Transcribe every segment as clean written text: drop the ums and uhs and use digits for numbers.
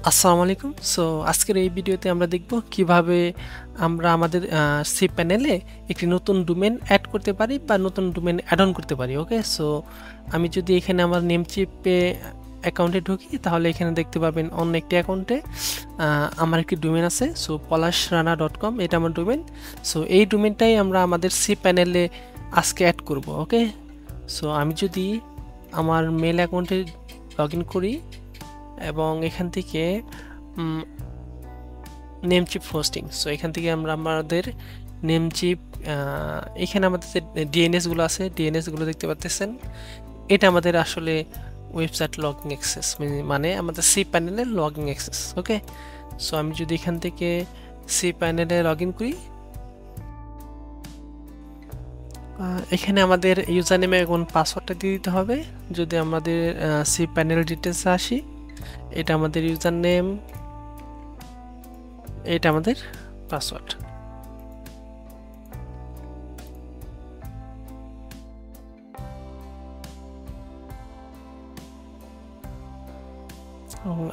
আসসালামু আলাইকুম। সো আজকের এই ভিডিওতে আমরা দেখব কিভাবে আমরা আমাদের সি প্যানেলে একটি নতুন ডোমেন অ্যাড করতে পারি বা নতুন ডোমেন অ্যাড অন করতে পারি। ওকে, সো আমি যদি এখানে আমার নেমচিপে অ্যাকাউন্টে ঢুকি তাহলে এখানে দেখতে পাবেন অন্য একটি অ্যাকাউন্টে আমার একটি ডোমেন আছে। সো polashrana.com এটা আমার ডোমেন। সো এই ডোমেনটাই আমরা আমাদের সি প্যানেলে আজকে অ্যাড করব। ওকে, সো আমি যদি আমার মেল অ্যাকাউন্টে লগ ইন করি এবং এখান থেকে নেমচিপ হোস্টিং, সো এখান থেকে আমরা আমাদের নেমচিপ এখানে আমাদের যে ডিএনএসগুলো আছে ডিএনএসগুলো দেখতে পাচ্ছেন, এটা আমাদের আসলে ওয়েবসাইট লগইন অ্যাক্সেস, মানে আমাদের সি প্যানেলের লগইন অ্যাক্সেস। ওকে, সো আমি যদি এখান থেকে সি প্যানেলে লগ ইন করি, এখানে আমাদের ইউজার নেমে এবং পাসওয়ার্ডটা দিয়ে দিতে হবে। যদি আমাদের সি প্যানেল ডিটেলসে আসি, এটা আমাদের ইউজার নেম, এটা আমাদের পাসওয়ার্ড।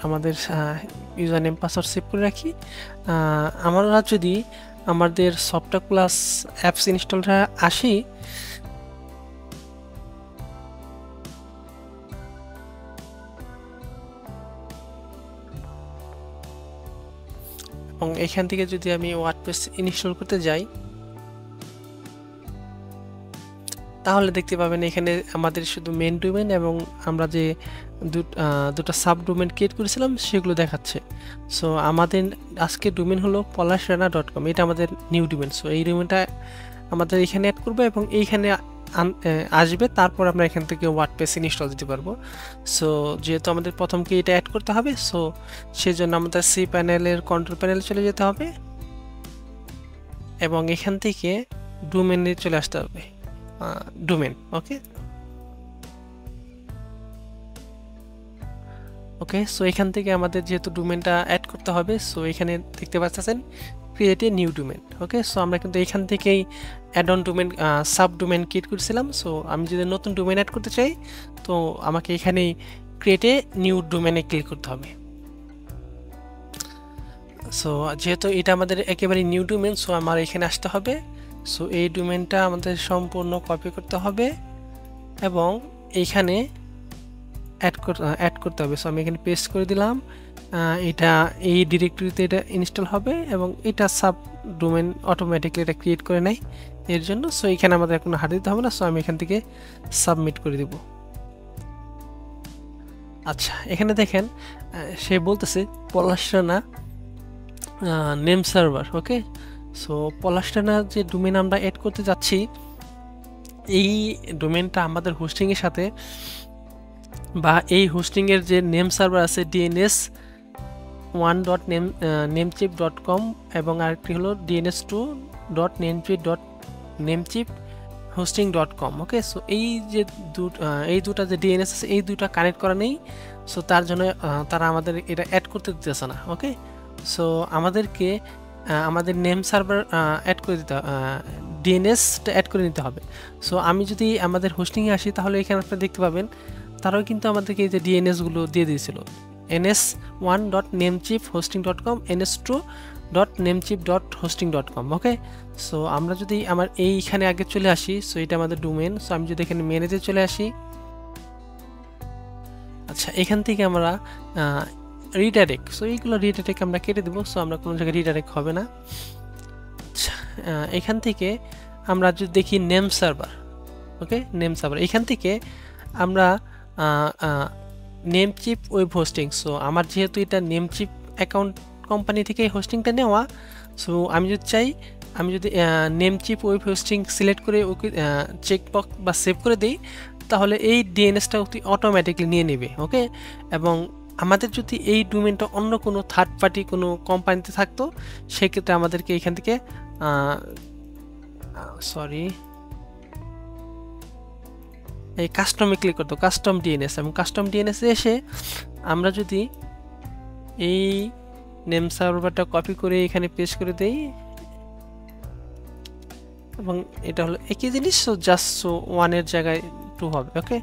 আমাদের ইউজার নেম পাসওয়ার্ড সেভ করে রাখি। আমরা যদি আমাদের সফটওয়্যার প্লাস অ্যাপস ইনস্টলটা আসি, এবং এখান থেকে যদি আমি ওয়ার্ডপ্রেস ইনস্টল করতে যাই তাহলে দেখতে পাবেন এখানে আমাদের শুধু মেন ডোমেন এবং আমরা যে দুটো সাব ডোমেন ক্রিয়েট করেছিলাম সেগুলো দেখাচ্ছে। সো আমাদের আজকে ডোমেন হলো polashrana.com, এটা আমাদের নিউ ডোমেন। সো এই ডোমেনটা আমাদের এখানে অ্যাড করবো এবং এইখানে আসবে, তারপর আমরা এখান থেকে ওয়ার্ডপ্রেস ইনস্টল দিতে পারবো। সো যেহেতু আমাদের প্রথমকে এটা অ্যাড করতে হবে, সো সেজন্য আমাদের সি প্যানেলের কন্ট্রোল প্যানেলে চলে যেতে হবে এবং এখান থেকে ডোমেনে চলে আসতে হবে, ডোমেন। ওকে, সো এখান থেকে আমাদের যেহেতু ডোমেনটা অ্যাড করতে হবে, সো এখানে দেখতে পাচ্ছেন create a new domain. Okay, so আমরা কিন্তু এখান থেকেই add on domain sub domain create করেছিলাম। সো আমি যদি নতুন ডোমেন অ্যাড করতে চাই তো আমাকে এখানেই ক্রিয়েট এ নিউ ডোমেনে ক্লিক করতে হবে। সো যেহেতু এটা আমাদের একেবারে নিউ ডোমেন, সো আমার এখানে আসতে হবে। সো এই ডোমেনটা আমাদের সম্পূর্ণ কপি করতে হবে এবং এইখানে অ্যাড করতে হবে। সো আমি এখানে পেস্ট করে দিলাম, এটা এই ডিরেক্টরিতে এটা ইনস্টল হবে এবং এটা সাব ডোমেন অটোমেটিকলি এটা ক্রিয়েট করে নেয় এর জন্য। সো এখানে আমাদের এখন হাত দিতে হবে না। সো আমি এখান থেকে সাবমিট করে দেব। আচ্ছা, এখানে দেখেন সে বলতেছে পলাশরানা নেম সার্ভার। ওকে, সো পলাশরানা যে ডোমেন আমরা অ্যাড করতে যাচ্ছি, এই ডোমেনটা আমাদের হোস্টিংয়ের সাথে বা এই হোস্টিংয়ের যে নেম সার্ভার আছে DNS1.nemechip.com এবং আরেকটি হলো DNS2.nemechip.hosting.com। ওকে, সো এই দুটা যে ডিএনএস আছে এই দুটা কানেক্ট করা নেই। সো তার জন্য তারা আমাদের এটা অ্যাড করতে দিতেছে না। ওকে, সো আমাদেরকে আমাদের নেম সার্ভার অ্যাড করে দিতে ডিএনএসটা অ্যাড করে নিতে হবে। সো আমি যদি আমাদের হোস্টিংয়ে আসি তাহলে এখানে আপনারা দেখতে পাবেন তারাও কিন্তু আমাদেরকে এই যে ডিএনএসগুলো দিয়ে দিয়েছিল, ns1.nemechip.hosting.com, ns2.nemechip.hosting.com। ওকে, সো আমরা যদি আমার এইখানে আগে চলে আসি, সো এটা আমাদের ডোমেন। সো আমি যদি এখানে মেনেজে চলে আসি, আচ্ছা এখান থেকে আমরা রিডাইরেক্ট, সো এইগুলো রিডাইরেক্ট আমরা কেটে দেবো। সো আমরা কোনো জায়গায় রিডাইরেক্ট হবে না। আচ্ছা, এখান থেকে আমরা যদি দেখি নেম সার্ভার, ওকে নেম সার্ভার, এখান থেকে আমরা নেমচিপ ওয়েব হোস্টিং। সো আমার যেহেতু এটা নেমচিপ অ্যাকাউন্ট কোম্পানি থেকে এই হোস্টিংটা নেওয়া, সো আমি যদি চাই, আমি যদি নেমচিপ ওয়েব হোস্টিং সিলেক্ট করে ওকে চেকবক্স বা সেভ করে দিই তাহলে এই ডিএনএসটা অটোমেটিকলি নিয়ে নেবে। ওকে, এবং আমাদের যদি এই ডোমেনটা অন্য কোনো থার্ড পার্টি কোনো কোম্পানিতে থাকতো সেক্ষেত্রে আমাদেরকে এখান থেকে এই কাস্টমে ক্লিক করতো, কাস্টম ডিএনএস, এবং কাস্টম ডিএনএস এসে আমরা যদি এই নেম সার্ভারটা কপি করে এখানে পেস্ট করে দেই এবং এটা হলো একই জিনিস, সো জাস্ট সো 1 এর জায়গায় 2 হবে। ওকে,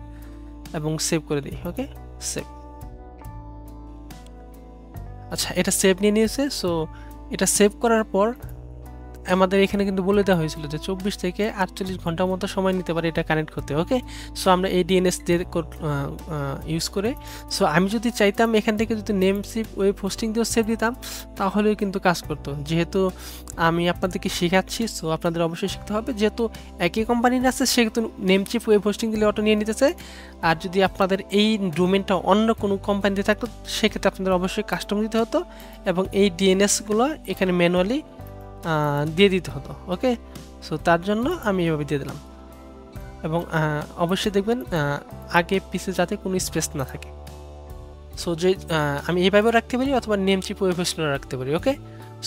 এবং সেভ করে দিই। ওকে, সেভ। আচ্ছা, এটা সেভ নিয়ে নিয়েছে। সো এটা সেভ করার পর আমাদের এখানে কিন্তু বলে দেওয়া হয়েছিল যে 24 থেকে 48 ঘন্টার মতো সময় নিতে পারে এটা কানেক্ট করতে। ওকে, সো আমরা এই ডিএনএস দিয়ে ইউজ করে, সো আমি যদি চাইতাম এখান থেকে যদি নেম চিপ ওয়েব হোস্টিং দিয়েও সেভ দিতাম তাহলেও কিন্তু কাজ করতো। যেহেতু আমি আপনাদেরকে শেখাচ্ছি, সো আপনাদের অবশ্যই শিখতে হবে। যেহেতু একই কোম্পানির আছে সেহেতু নেম চিপ ওয়েব হোস্টিং দিলে অটো নিয়ে নিতেছে। আর যদি আপনাদের এই ডোমেনটা অন্য কোনো কোম্পানিতে থাকতো সেক্ষেত্রে আপনাদের অবশ্যই কাস্টম দিতে হতো এবং এই ডিএনএসগুলো এখানে ম্যানুয়ালি দিয়ে দিতে হতো। ওকে, সো তার জন্য আমি এভাবে দিয়ে দিলাম এবং অবশ্যই দেখবেন আগে পিছে যাতে কোনো স্পেস না থাকে। সো যে আমি এইভাবেও রাখতে পারি অথবা নেম চিপ ওয়েব হোস্টিংও রাখতে পারি। ওকে,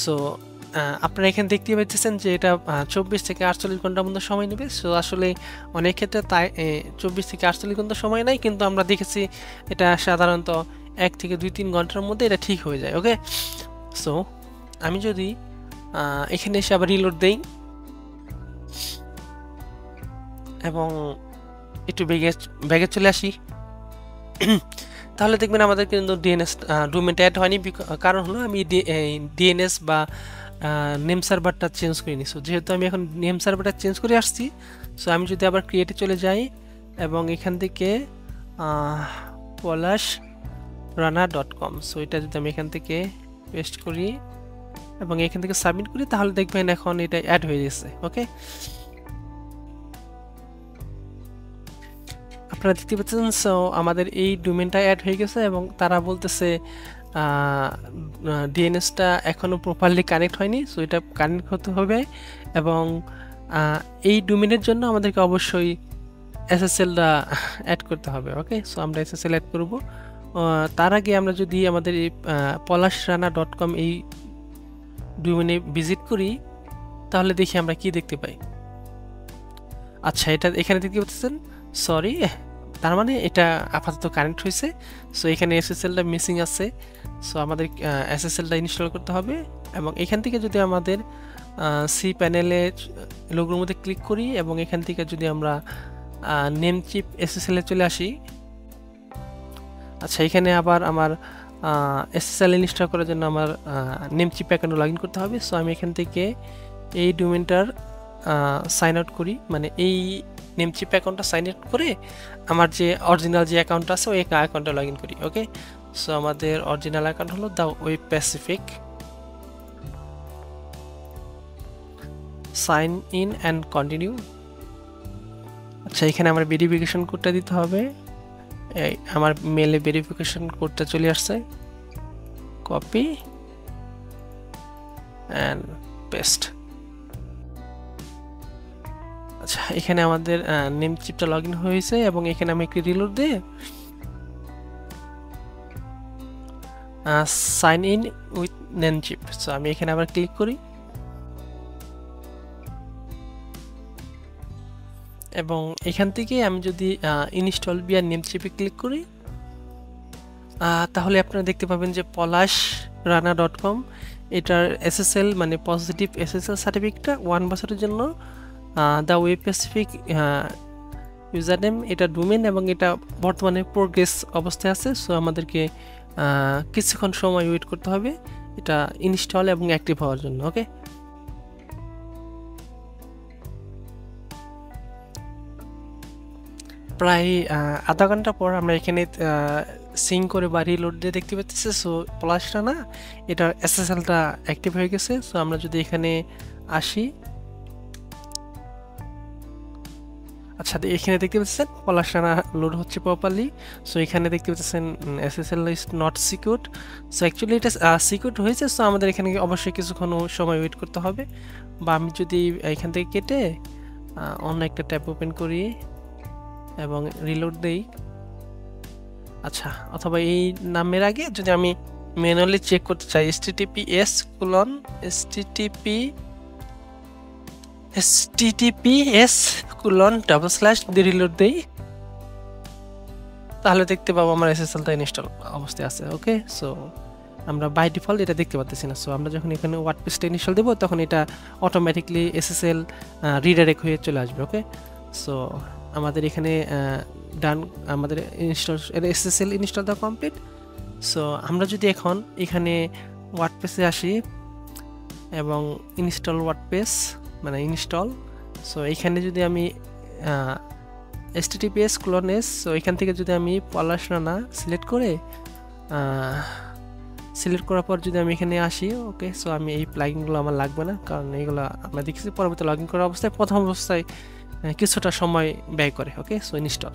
সো আপনারা এখানে দেখতে পাচ্ছেন যে এটা 24 থেকে 48 ঘন্টার মধ্যে সময় নেবে। সো আসলে অনেক ক্ষেত্রে তাই 24 থেকে 48 ঘন্টা সময় নেয়, কিন্তু আমরা দেখেছি এটা সাধারণত 1 থেকে 2-3 ঘন্টার মধ্যে এটা ঠিক হয়ে যায়। ওকে, সো আমি যদি এখানে এসে আবার রিলোড দেই এবং একটু ব্যাগে চলে আসি, তাহলে দেখবেন আমাদের কিন্তু ডিএনএস ডোমেনটা অ্যাড হয়নি। কারণ হলো আমি ডিএনএস বা নেম সার্ভারটা চেঞ্জ করে নিছি। যেহেতু আমি এখন নেম সার্ভারটা চেঞ্জ করে আসছি, সো আমি যদি আবার ক্রিয়েটে চলে যাই এবং এখান থেকে polashrana.com, সো এটা যদি আমি এখান থেকে পেস্ট করি এবং এখান থেকে সাবমিট করি তাহলে দেখবেন এখন এটা অ্যাড হয়ে গেছে। ওকে, আপনারা দেখতে পাচ্ছেন সো আমাদের এই ডোমেনটা অ্যাড হয়ে গেছে এবং তারা বলতেছে ডিএনএসটা এখনও প্রপারলি কানেক্ট হয়নি, সো এটা কানেক্ট হতে হবে এবং এই ডোমেনের জন্য আমাদেরকে অবশ্যই এসএসএলটা অ্যাড করতে হবে। ওকে, সো আমরা এসএসএল অ্যাড করব। তার আগে আমরা যদি আমাদের এই polashrana.com এই ডোমেনে ভিজিট করি তাহলে দেখি আমরা কি দেখতে পাই। আচ্ছা, এটা এখানে দেখতে পাচ্ছেন, সরি, তার মানে এটা আপাতত কানেক্ট হয়েছে। সো এখানে এসএসএলটা মিসিং আছে, সো আমাদের এসএসএলটা ইনস্টল করতে হবে এবং এখান থেকে যদি আমাদের সি প্যানেলে লোগোর মধ্যে ক্লিক করি এবং এখান থেকে যদি আমরা নেম চিপ এসএসএল এ চলে আসি। আচ্ছা, এখানে আবার আমার এসএসএল ইনস্টল করার জন্য আমার নেম চিপ অ্যাকাউন্টে লগ ইন করতে হবে। সো আমি এখান থেকে এই ডোমেনটার সাইন আউট করি, মানে এই নেম চিপ অ্যাকাউন্টটা সাইন আউট করে আমার যে অরিজিনাল যে অ্যাকাউন্ট আছে ওই অ্যাকাউন্টে লগ ইন করি। ওকে, সো আমাদের অরিজিনাল অ্যাকাউন্ট হলো the web pacific, sign in and continue. আচ্ছা, এখানে আমার ভেরিফিকেশন কোডটা দিতে হবে। আমার মেলে ভেরিফিকেশন কোডটা চলে আসছে, কপি অ্যান্ড পেস্ট। আচ্ছা, এখানে আমাদের নেম চিপটা লগ ইন হয়েছে এবং এখানে আমি একটি রিলোড দিয়ে sign in with Namecheap, so আমি এখানে আবার ক্লিক করি এবং এখান থেকে আমি যদি ইনস্টল বিয়ার নেম চিপে ক্লিক করি তাহলে আপনারা দেখতে পাবেন যে polashrana.com এটার এসএসএল মানে পজিটিভ এসএসএল সার্টিফিকেটটা 1 বছরের জন্য the web Pacific user name, এটা ডোমেন এবং এটা বর্তমানে প্রোগ্রেস অবস্থায় আছে। সো আমাদেরকে কিছুক্ষণ সময় ওয়েট করতে হবে এটা ইনস্টল এবং অ্যাক্টিভ হওয়ার জন্য। ওকে, প্রায় আধা ঘন্টা পর আমরা এখানে সিং করে বা রিলোড দিয়ে দেখতে পাচ্ছি। সো polashrana এটা এসএসএলটা অ্যাক্টিভ হয়ে গেছে। সো আমরা যদি এখানে আসি, আচ্ছা এখানে দেখতে পাচ্ছেন polashrana লোড হচ্ছে প্রপারলি। সো এখানে দেখতে পাচ্ছেন SSL is not secured. So actually এটা সিকিউরড হয়েছে, সো আমাদের এখানে অবশ্যই কিছুক্ষণ সময় ওয়েট করতে হবে। বা আমি যদি এখান থেকে কেটে অন্য একটা ট্যাব ওপেন করি এবং রিলোড দেই, আচ্ছা, অথবা এই নামের আগে যদি আমি ম্যানুয়ালি চেক করতে চাই https দিয়ে রিলোড দেই তাহলে দেখতে পাবো আমার এসএসএলটা ইনস্টল অবস্থায় আছে। ওকে, সো আমরা বাই ডিফল্ট এটা দেখতে পাচ্ছি না। সো আমরা যখন এখানে ওয়ার্ডপ্রেসটা ইনস্টল দেবো তখন এটা অটোমেটিকলি এসএসএল রিডাইরেক্ট হয়ে চলে আসবে। ওকে, সো আমাদের এখানে ডান, আমাদের ইনস্টল এসএসএল ইনস্টল দেওয়া কমপ্লিট সো আমরা যদি এখন এখানে ওয়ার্ডপ্রেসে আসি এবং ইনস্টল ওয়ার্ডপ্রেস মানে ইনস্টল, সো এখানে যদি আমি https ক্লোনেস, সো এখান থেকে যদি আমি পলাশ রানা সিলেক্ট করার পর যদি আমি এখানে আসি, ওকে, সো আমি এই প্লাগইনগুলো আমার লাগবে না, কারণ এইগুলো আমরা দেখেছি পরবর্তী লগ ইন করার অবস্থায় প্রথম অবস্থায় কিছুটা সময় ব্যয় করে। ওকে, সো ইনস্টল।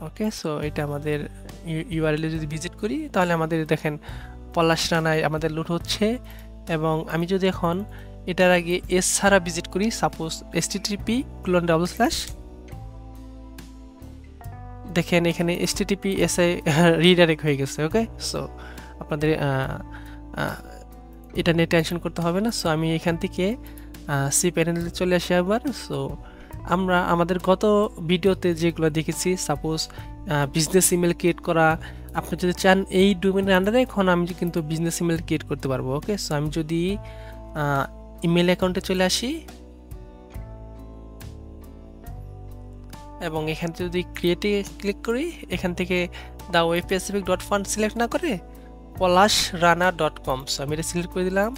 ওকে, সো এটা আমাদের ইউআরএল যদি ভিজিট করি তাহলে আমাদের দেখেন পলাশ রানায় আমাদের লোড হচ্ছে। এবং আমি যদি এখন এটার আগে এস ছাড়া ভিজিট করি, সাপোজ http:// দেখেন এখানে https এ রিডাইরেক্ট হয়ে গেছে। ওকে, সো আপনাদের এটা নিয়ে টেনশন করতে হবে না। সো আমি এখান থেকে cPanel চলে আসি আবার। সো আমরা আমাদের গত ভিডিওতে যেগুলো দেখেছি, সাপোজ বিজনেস ইমেল ক্রিয়েট করা, আপনি যদি চান এই ডোমেনের আন্ডারে এখন আমি কিন্তু বিজনেস ইমেল ক্রিয়েট করতে পারবো। ওকে, সো আমি যদি ইমেল অ্যাকাউন্টে চলে আসি এবং এখান থেকে যদি ক্রিয়েটে ক্লিক করি, এখান থেকে দ্য webpacific.fund সিলেক্ট না করে polashrana.com, সো আমি এটা সিলেক্ট করে দিলাম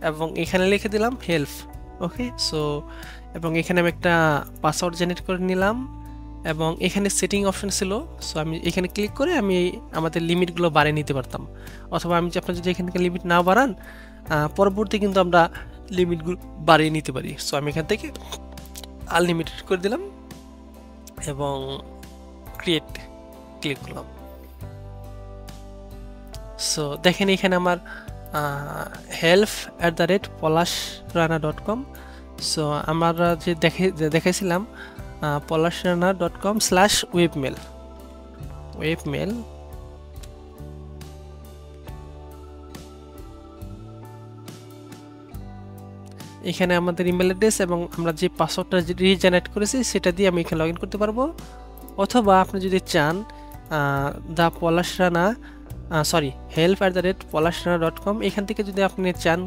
এবং এখানে লিখে দিলাম হেল্প। ওকে, সো এবং এখানে আমি একটা পাসওয়ার্ড জেনারেট করে নিলাম এবং এখানে সেটিং অপশন ছিল, সো আমি এখানে ক্লিক করে আমি আমাদের লিমিটগুলো বাড়িয়ে নিতে পারতাম, অথবা আমি আপনার যদি এখান থেকে লিমিট না বাড়ান পরবর্তী কিন্তু আমরা লিমিটগুলো বাড়িয়ে নিতে পারি। সো আমি এখান থেকে আনলিমিটেড করে দিলাম এবং ক্রিয়েট ক্লিক করলাম। সো দেখেন এখানে আমার help@polashrana.com, সো আমরা যে দেখাইছিলাম polashrana.com/webmail এখানে আমাদের ইমেল অ্যাড্রেস এবং আমরা যে পাসওয়ার্ডটা রিজেনারেট করেছি সেটা দিয়ে আমি এখানে লগ ইন করতে পারবো। অথবা আপনি যদি চান help@polashrana.com এখান থেকে যদি আপনি চান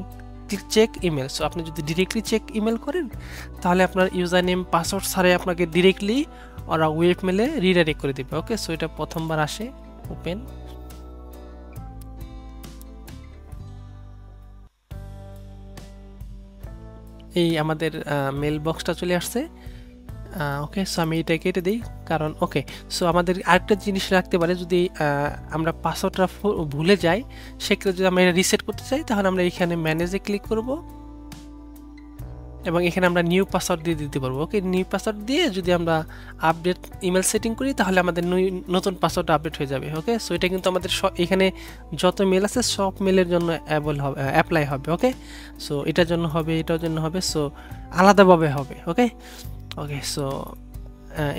চেক ইমেল, সো আপনি যদি ডিরেক্টলি চেক ইমেল করেন তাহলে আপনার ইউজার নেম পাসওয়ার্ড ছাড়াই আপনাকে ডিরেক্টলি ওরা ওয়েব মেলে রিডাইরেক্ট করে দিবে। ওকে, সো এটা প্রথমবার আসে ওপেন। এই আমাদের মেল বক্সটা চলে আসছে। ওকে, সো আমি এটা কেটে দিই, কারণ ওকে, সো আমাদের আরেকটা জিনিস রাখতে পারে, যদি আমরা পাসওয়ার্ডটা ভুলে যাই সেক্ষেত্রে যদি আমরা রিসেট করতে চাই তাহলে আমরা এখানে ম্যানেজে ক্লিক করব এবং এখানে আমরা নিউ পাসওয়ার্ড দিয়ে দিতে পারবো। ওকে, নিউ পাসওয়ার্ড দিয়ে যদি আমরা আপডেট ইমেল সেটিং করি তাহলে আমাদের নতুন পাসওয়ার্ড আপডেট হয়ে যাবে। ওকে, সো এটা কিন্তু আমাদের এখানে যত মেল আছে সব মেলের জন্য অ্যাপ্লাই হবে। ওকে, সো এটার জন্য হবে, এটার জন্য হবে, সো আলাদাভাবে হবে। ওকে, সো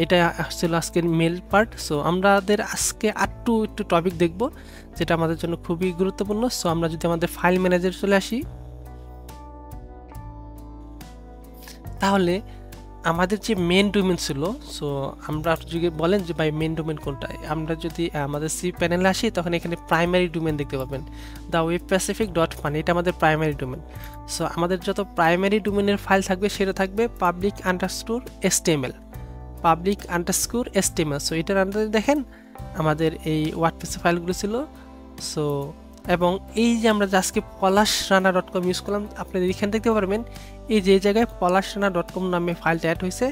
এটা ছিল আজকের মেল পার্ট। সো আমাদের আজকে একটু টপিক দেখব যেটা আমাদের জন্য খুবই গুরুত্বপূর্ণ। সো আমরা যদি আমাদের ফাইল ম্যানেজার চলে আসি তাহলে আমাদের যে মেন ডোমেন ছিল, সো আমরা যদি বলেন যে ভাই মেন ডোমেন কোনটা, আমরা যদি আমাদের cPanel আসি তখন এখানে প্রাইমারি ডোমেন দেখতে পাবেন দ্য webpacific.fund, এটা আমাদের প্রাইমারি ডোমেন। সো আমাদের যত প্রাইমারি ডোমেনের ফাইল থাকবে সেটা থাকবে public_html। সো এটার আন্ডারে দেখেন আমাদের এই ওয়ার্ডপ্রেস ফাইলগুলো ছিল। সো এবং এই যে আমরা আজকে polashrana.com ইউজ করলাম, আপনাদের এখানে দেখতে পারবেন এই যে জায়গায় polashrana.com নামে ফাইলটা অ্যাড হয়েছে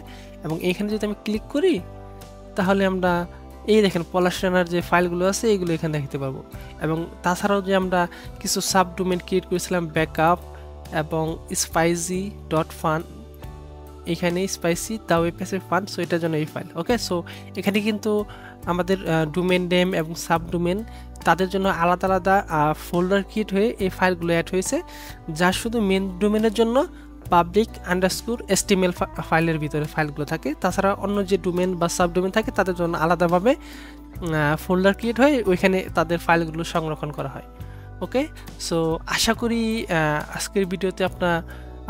এবং এখানে যদি আমি ক্লিক করি তাহলে আমরা এই দেখেন পলাশরানার যে ফাইলগুলো আছে এইগুলো এখানে দেখতে পাবো। এবং তাছাড়াও যে আমরা কিছু সাব ডোমেন ক্রিয়েট করেছিলাম ব্যাকআপ এবং spicy.fun, এখানে spicy the webpacific fund, so এটার জন্য এই ফাইল। ওকে, সো এখানে কিন্তু আমাদের ডোমেন নেম এবং সাব ডোমেন তাদের জন্য আলাদা আলাদা ফোল্ডার ক্রিয়েট হয়ে এই ফাইলগুলো অ্যাড হয়েছে, যা শুধু মেন ডোমেনের জন্য public_html ফাইলের ভিতরে ফাইলগুলো থাকে। তাছাড়া অন্য যে ডোমেন বা সাব ডোমেন থাকে তাদের জন্য আলাদাভাবে ফোল্ডার ক্রিয়েট হয়ে ওইখানে তাদের ফাইলগুলো সংরক্ষণ করা হয়। ওকে, সো আশা করি আজকের ভিডিওতে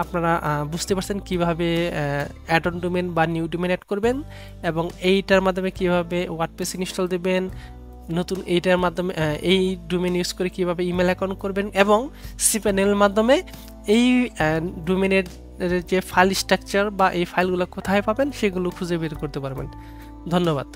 আপনারা বুঝতে পারছেন কিভাবে অ্যাড অন ডোমেন বা নিউ ডোমেন অ্যাড করবেন এবং এইটার মাধ্যমে কিভাবে ওয়ার্ডপ্রেস ইনস্টল দেবেন, নতুন এইটার মাধ্যমে এই ডোমেন ইউজ করে কিভাবে ইমেল অ্যাকাউন্ট করবেন এবং cPanel মাধ্যমে এই ডোমেনের যে ফাইল স্ট্রাকচার বা এই ফাইলগুলো কোথায় পাবেন সেগুলো খুঁজে বের করতে পারবেন। ধন্যবাদ।